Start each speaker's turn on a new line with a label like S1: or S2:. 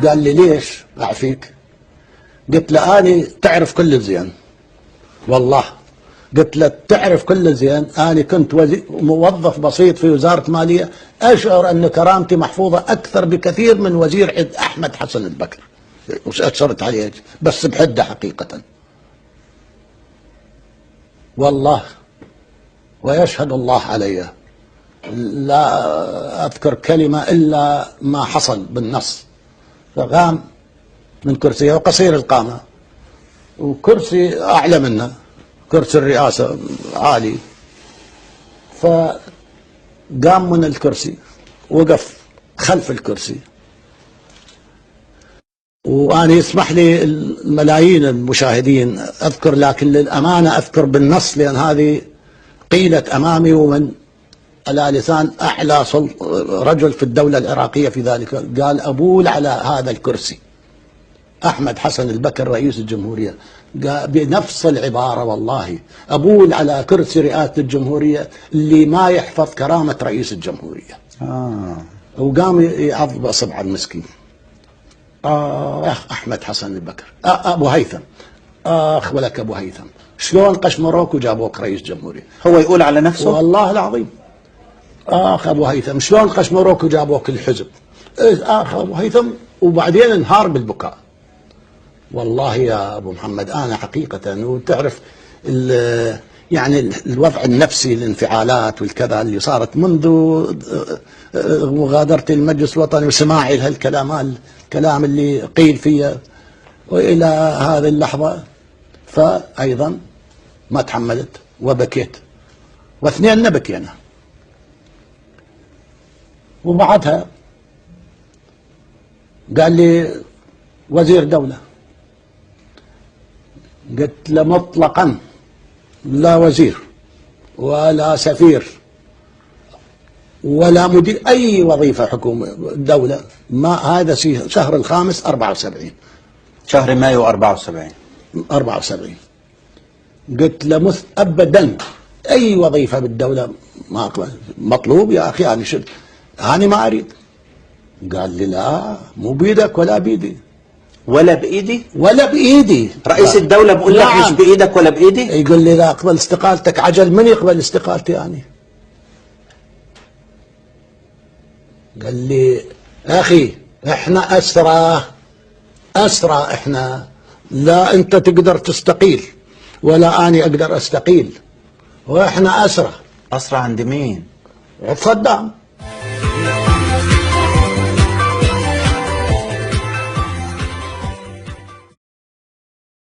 S1: قال لي ليش أعفيك؟ قلت له أنا تعرف كل زين والله. قلت له تعرف كل زين، أنا كنت موظف بسيط في وزارة مالية، أشعر أن كرامتي محفوظة أكثر بكثير من وزير أحمد حسن البكر، وش أشرت عليه بس بحده حقيقة والله، ويشهد الله علي لا أذكر كلمة إلا ما حصل بالنص. فقام من كرسيه، وقصير القامة وكرسي أعلى منه، كرسي الرئاسة عالي، فقام من الكرسي وقف خلف الكرسي. وأنا يسمح لي الملايين المشاهدين أذكر، لكن للأمانة أذكر بالنص لأن هذه قيلت أمامي ومن على لسان أعلى رجل في الدولة العراقية في ذلك. قال أبول على هذا الكرسي أحمد حسن البكر رئيس الجمهورية، بنفس العبارة والله، أبول على كرسي رئاسة الجمهورية اللي ما يحفظ كرامة رئيس الجمهورية. وقام يعض بأصبع المسكين. أحمد حسن البكر، أبو هيثم، ولك أبو هيثم، شلون قشمروك وجابوك رئيس جمهورية؟
S2: هو يقول على نفسه
S1: والله العظيم. أبو هيثم، شلون قشمروك وجابوك الحزب؟ أبو هيثم، وبعدين انهار بالبكاء. والله يا أبو محمد أنا حقيقة، وتعرف يعني الوضع النفسي، الانفعالات والكذا اللي صارت منذ مغادرة المجلس الوطني وسماعي لهالكلام، الكلام اللي قيل فيه وإلى هذه اللحظة، فأيضا ما تحملت وبكيت، واثنين بكينا. وبعدها قال لي وزير دولة. قلت له مطلقا لا وزير ولا سفير ولا مدير أي وظيفة حكومة دولة. ما هذا شهر الخامس 74،
S2: شهر مايو 74.
S1: قلت له أبدا أي وظيفة بالدولة ما أقبل. مطلوب يا أخي، أنا شد أنا ما أريد. قال لي لا، مو بيدك ولا بيدي.
S2: ولا بإيدي؟
S1: ولا بإيدي.
S2: رئيس الدولة بقول لك مش بإيدك ولا بإيدي؟
S1: يقول لي لا أقبل استقالتك. عجل من يقبل استقالتي يعني؟ قال لي أخي إحنا أسرى إحنا، لا أنت تقدر تستقيل ولا أنا أقدر أستقيل، وإحنا أسرى.
S2: أسرى عند مين؟
S1: صدام.